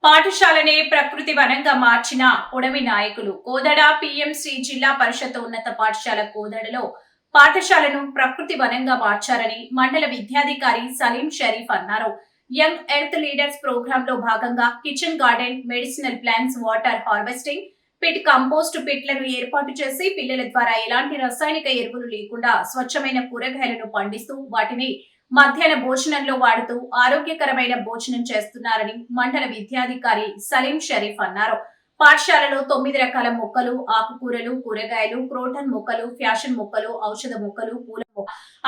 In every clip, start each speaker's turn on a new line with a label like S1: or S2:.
S1: పాఠశాలనే ప్రకృతి వనంగా మార్చిన పొడవి నాయకులు కోదడ పిఎంసి జిల్లా పరిషత్ ఉన్నత పాఠశాల కోదడలో పాఠశాలను ప్రకృతి వనంగా మార్చారని మండల విద్యాధికారి సలీం షరీఫ్ అన్నారు. యంగ్ ఎర్త్ లీడర్స్ ప్రోగ్రామ్ లో భాగంగా kitchen garden, medicinal plants, water harvesting pit, compost పిట్లను ఏర్పాటు చేసి పిల్లల ద్వారా ఎలాంటి రసాయనిక ఎరువులు లేకుండా స్వచ్ఛమైన కూరగాయలను పండిస్తూ వాటిని మధ్యాహ్న భోజనంలో వాడుతూ ఆరోగ్యకరమైన భోజనం చేస్తున్నారని మండల విద్యాధికారి సలీం షరీఫ్ అన్నారు. పాఠశాలలో 9 రకాల మొక్కలు, ఆకుకూరలు, కూరగాయలు, క్రోటన్ మొక్కలు, ఫ్యాషన్ మొక్కలు, ఔషధ మొక్కలు, పూల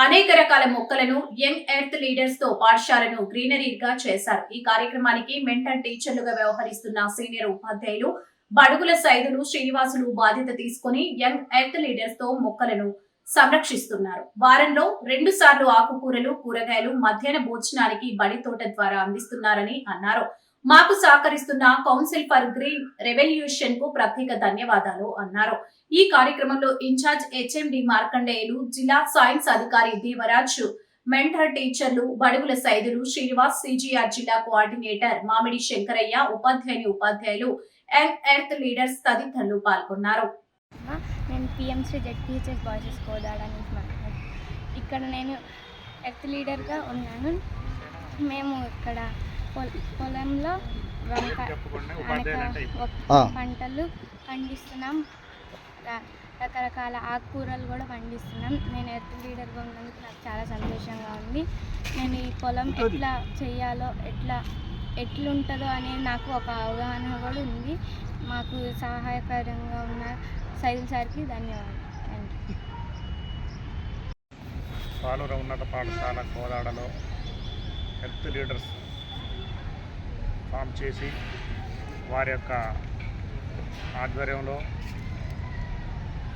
S1: అనేక రకాల మొక్కలను యంగ్ ఎర్త్ లీడర్స్ తో పాఠశాలను గ్రీనరీగా చేశారు. ఈ కార్యక్రమానికి మెంటర్ టీచర్లుగా వ్యవహరిస్తున్న సీనియర్ ఉపాధ్యాయులు బడుగుల సైదులు, శ్రీనివాసులు బాధ్యత తీసుకుని యంగ్ ఎర్త్ లీడర్స్ తో మొక్కలను సంరక్షిస్తున్నారు. వారంలో 2 సార్లు ఆకుకూరలు, కూరగాయలు మధ్యాహ్న భోజనానికి బడి తోట ద్వారా అందిస్తున్నారని అన్నారు. మాకు సహకరిస్తున్న కౌన్సిల్ ఫర్ గ్రీన్ రెవల్యూషన్ కు ప్రత్యేక ధన్యవాదాలు అన్నారు. ఈ కార్యక్రమంలో ఇన్ఛార్జ్ హెచ్ఎండి మార్కండేయులు, జిల్లా సైన్స్ అధికారి దేవరాజ్, మెంటర్ టీచర్లు బడుగుల సైదులు, శ్రీనివాస్, సిజిఆర్ జిల్లా కోఆర్డినేటర్ మామిడి శంకరయ్య, ఉపాధ్యాయులు, యంగ్ ఎర్త్ లీడర్స్ తదితరులు పాల్గొన్నారు.
S2: నేను పిఎంసి జెడ్పిహెచ్ఎస్ బాయ్స్ కోదాడ నుంచి మాట్లాడుతున్నాను. ఇక్కడ నేను ఎర్త్ లీడర్గా ఉన్నాను. మేము ఇక్కడ పొలంలో పంటలు పండిస్తున్నాం, రకరకాల ఆకుకూరలు కూడా పండిస్తున్నాం. నేను ఎర్త్ లీడర్గా ఉన్నందుకు నాకు చాలా సంతోషంగా ఉంది. నేను ఈ పొలం ఎట్లా చేయాలో ఎట్లుంటుందో అనేది నాకు ఒక అవగాహన కూడా ఉంది. మాకు సహాయకరంగా ఉన్న సైదుల్ సార్కి ధన్యవాదాలు.
S3: పాలూరు ఉన్నత పాఠశాల కోదాడలో హెల్త్ లీడర్స్ ఫామ్ చేసి వారి యొక్క ఆధ్వర్యంలో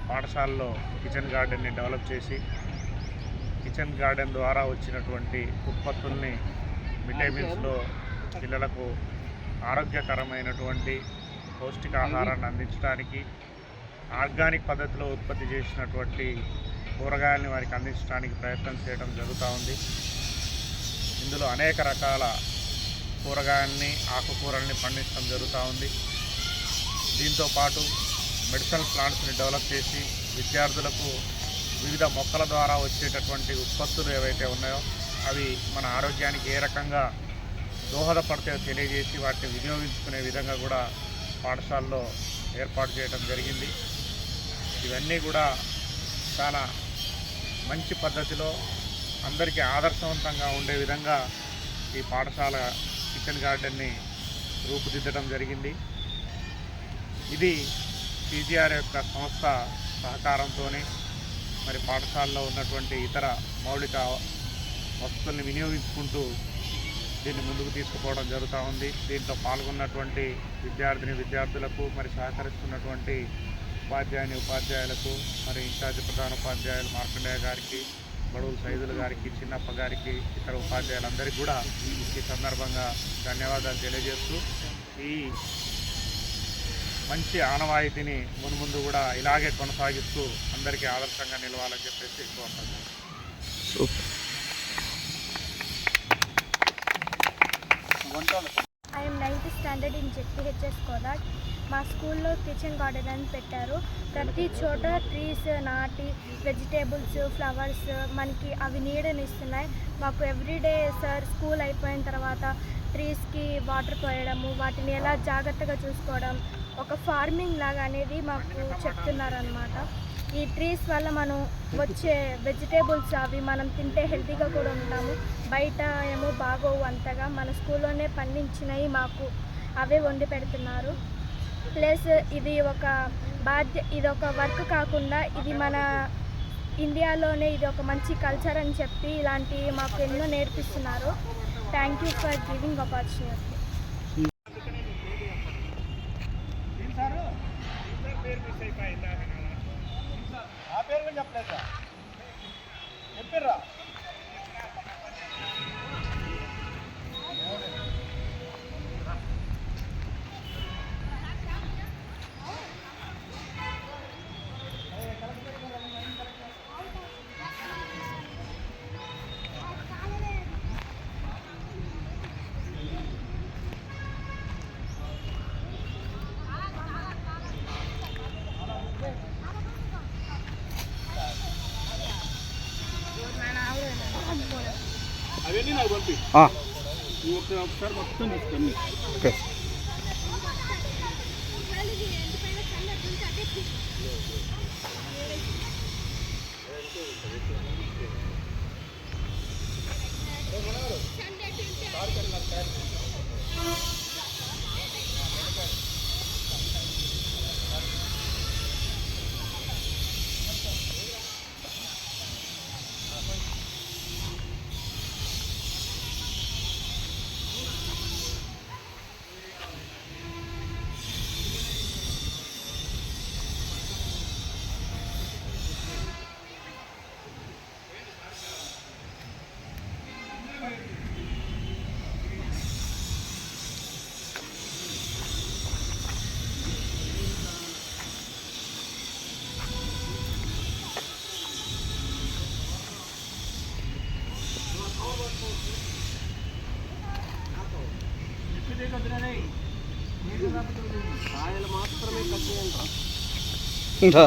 S3: పాఠశాలలో కిచెన్ గార్డెన్ని డెవలప్ చేసి కిచెన్ గార్డెన్ ద్వారా వచ్చినటువంటి ఉత్పత్తుల్ని మిడ్ డే మీల్స్లో పిల్లలకు ఆరోగ్యకరమైనటువంటి పౌష్టికాహారాన్ని అందించడానికి ఆర్గానిక్ పద్ధతిలో ఉత్పత్తి చేసినటువంటి కూరగాయలని వారికి అందించడానికి ప్రయత్నం చేయడం జరుగుతూ ఉంది. ఇందులో అనేక రకాల కూరగాయలని, ఆకుకూరల్ని పండించడం జరుగుతూ ఉంది. దీంతోపాటు మెడిసినల్ ప్లాంట్స్ని డెవలప్ చేసి విద్యార్థులకు వివిధ మొక్కల ద్వారా వచ్చేటటువంటి ఉత్పత్తులు ఏవైతే ఉన్నాయో అవి మన ఆరోగ్యానికి ఏ రకంగా దోహదపడతాయో తెలియజేసి వాటిని వినియోగించుకునే విధంగా కూడా పాఠశాలలో ఏర్పాటు చేయడం జరిగింది. ఇవన్నీ కూడా చాలా మంచి పద్ధతిలో అందరికీ ఆదర్శవంతంగా ఉండే విధంగా ఈ పాఠశాల కిచెన్ గార్డెన్ని రూపుదిద్దడం జరిగింది. ఇది సిజిఆర్ యొక్క సంస్థ సహకారంతో మరి పాఠశాలలో ఉన్నటువంటి ఇతర మౌలిక వస్తువుల్ని వినియోగించుకుంటూ దీన్ని ముందుకు తీసుకుపోవడం జరుగుతూ ఉంది. దీంట్లో పాల్గొన్నటువంటి విద్యార్థులకు మరి సహకరిస్తున్నటువంటి ఉపాధ్యాయులకు మరి ఇన్ఛార్జ్ ప్రధాన ఉపాధ్యాయులు మార్కండేయ గారికి, బడుగుల సైదులు గారికి, చిన్నప్ప గారికి, ఇతర ఉపాధ్యాయులందరికీ కూడా ఈ సందర్భంగా ధన్యవాదాలు తెలియజేస్తూ ఈ మంచి ఆనవాయితీని మున్ముందు కూడా ఇలాగే కొనసాగిస్తూ అందరికీ ఆదర్శంగా నిలవాలని చెప్పేసి కోరుతున్నాను.
S2: I am 9th standard in ZPHS Kodad. మా స్కూల్లో కిచెన్ గార్డెన్ అని పెట్టారు. ప్రతి చోట ట్రీస్ నాటి వెజిటేబుల్స్, ఫ్లవర్స్ మనకి అవి నీడనిస్తున్నాయి. మాకు ఎవ్రీడే సార్ స్కూల్ అయిపోయిన తర్వాత ట్రీస్కి వాటర్ పోయడము, వాటిని ఎలా జాగ్రత్తగా చూసుకోవడం, ఒక ఫార్మింగ్ లాగా అనేది మాకు చెప్తున్నారనమాట. ఈ ట్రీస్ వల్ల మనం వచ్చే వెజిటేబుల్స్ అవి మనం తింటే హెల్తీగా కూడా ఉంటాము. బయట ఏమో బాగోవు అంతగా, మన స్కూల్లోనే పండించినవి మాకు అవే వండి పెడుతున్నారు. ప్లస్ ఇది ఒక వర్క్ కాకుండా ఇది మన ఇండియాలోనే ఇది ఒక మంచి కల్చర్ అని చెప్పి ఇలాంటివి మాకు ఎన్నో నేర్పిస్తున్నారు. Thank you for giving opportunity.
S4: ఒకసారి మొత్తం తీసుకొని
S5: ఓకే. ఇంకా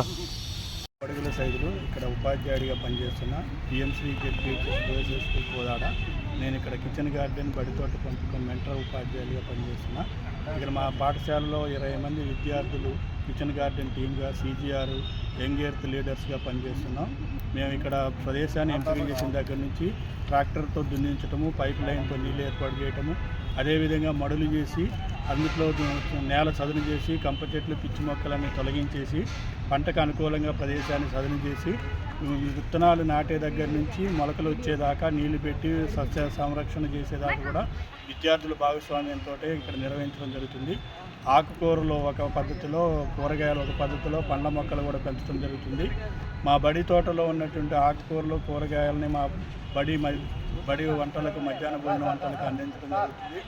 S4: అడుగుల సైజులు ఇక్కడ ఉపాధ్యాయుడిగా పనిచేస్తున్న పిఎంసి జెడ్పీహెచ్ఎస్ స్కూల్ కోదాడ. నేను ఇక్కడ కిచెన్ గార్డెన్ బడితోట పెంపకం మెంటర్ ఉపాధ్యాయుడిగా పనిచేస్తున్నా. ఇక్కడ మా పాఠశాలలో 20 మంది విద్యార్థులు కిచెన్ గార్డెన్ టీమ్గా CGR యంగ్ ఎర్త్ లీడర్స్గా పనిచేస్తున్నాం. మేము ఇక్కడ ప్రదేశాన్ని ఎంపిక చేసిన దగ్గర నుంచి ట్రాక్టర్తో దున్నించడము, పైప్ లైన్తో నీళ్ళు ఏర్పాటు చేయటము, అదేవిధంగా మడులు చేసి అందులో నేల చదును చేసి కంప చెట్లు పిచ్చి మొక్కలన్నీ తొలగించేసి పంటకు అనుకూలంగా ప్రదేశాన్ని చదును చేసి విత్తనాలు నాటే దగ్గర నుంచి మొలకలు వచ్చేదాకా నీళ్లు పెట్టి సస్య సంరక్షణ చేసేదాకా కూడా విద్యార్థుల భాగస్వామ్యంతో ఇక్కడ నిర్వహించడం జరుగుతుంది. ఆకుకూరలు ఒక పద్ధతిలో, కూరగాయలు ఒక పద్ధతిలో, పండ్ల మొక్కలు కూడా పెంచడం జరుగుతుంది. మా బడి తోటలో ఉన్నటువంటి ఆకుకూరలు, కూరగాయలని మా బడి వంటలకు, మధ్యాహ్న భోజన వంటలకు అందించడం జరుగుతుంది.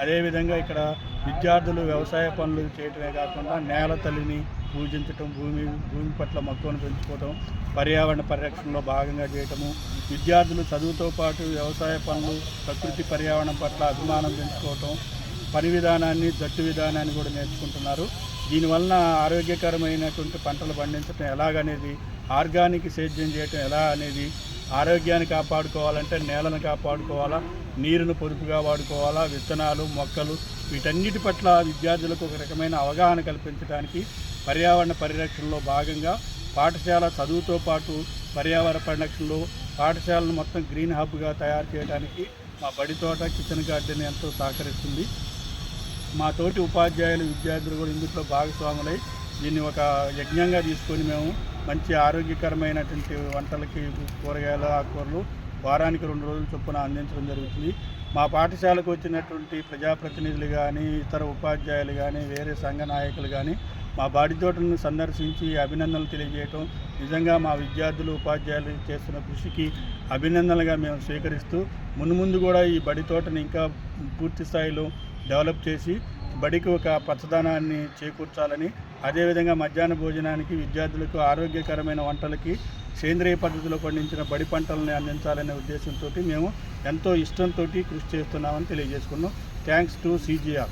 S4: అదేవిధంగా ఇక్కడ విద్యార్థులు వ్యవసాయ పనులు చేయటమే కాకుండా నేల తల్లిని పూజించటం, భూమి పట్ల మక్కువను పెంచుకోవటం, పర్యావరణ పరిరక్షణలో భాగంగా చేయటము, విద్యార్థులు చదువుతో పాటు వ్యవసాయ పనులు, ప్రకృతి పర్యావరణం పట్ల అభిమానం పెంచుకోవటం, పని విధానాన్ని, జట్టు విధానాన్ని కూడా నేర్చుకుంటున్నారు. దీనివలన ఆరోగ్యకరమైనటువంటి పంటలు పండించడం ఎలాగనేది, ఆర్గానిక్ సేద్యం చేయటం ఎలా అనేది, ఆరోగ్యాన్ని కాపాడుకోవాలంటే నేలను కాపాడుకోవాలా, నీరును పొదుపుగా వాడుకోవాలా, విత్తనాలు, మొక్కలు వీటన్నిటి పట్ల విద్యార్థులకు ఒక రకమైన అవగాహన కల్పించడానికి పర్యావరణ పరిరక్షణలో భాగంగా పాఠశాల చదువుతో పాటు పర్యావరణ పరిరక్షణలో పాఠశాలను మొత్తం గ్రీన్ హబ్గా తయారు చేయడానికి మా బడి తోట కిచెన్ గార్డెన్ ఎంతో సహకరిస్తుంది. మా తోటి ఉపాధ్యాయులు, విద్యార్థులు కూడా ఇందులో భాగస్వాములై దీన్ని ఒక యజ్ఞంగా తీసుకొని మేము మంచి ఆరోగ్యకరమైనటువంటి వంటలకి, కూరగాయలు, ఆకుకూరలు వారానికి 2 రోజుల చొప్పున అందించడం జరుగుతుంది. మా పాఠశాలకు వచ్చినటువంటి ప్రజాప్రతినిధులు కానీ, ఇతర ఉపాధ్యాయులు కానీ, వేరే సంఘ నాయకులు కానీ మా బడి తోటను సందర్శించి అభినందనలు తెలియజేయటం నిజంగా మా విద్యార్థులు, ఉపాధ్యాయులు చేస్తున్న కృషికి అభినందనలుగా మేము స్వీకరిస్తూ మున్ముందు కూడా ఈ బడి తోటను ఇంకా పూర్తి స్థాయిలో డెవలప్ చేసి బడికి ఒక పచ్చదనాన్ని చేకూర్చాలని, అదేవిధంగా మధ్యాహ్న భోజనానికి విద్యార్థులకు ఆరోగ్యకరమైన వంటలకి సేంద్రియ పద్ధతిలో పండించిన బడి పంటలని అందించాలనే ఉద్దేశంతో మేము ఎంతో ఇష్టంతో కృషి చేస్తున్నామని తెలియజేసుకున్నాం. Thanks to CGR.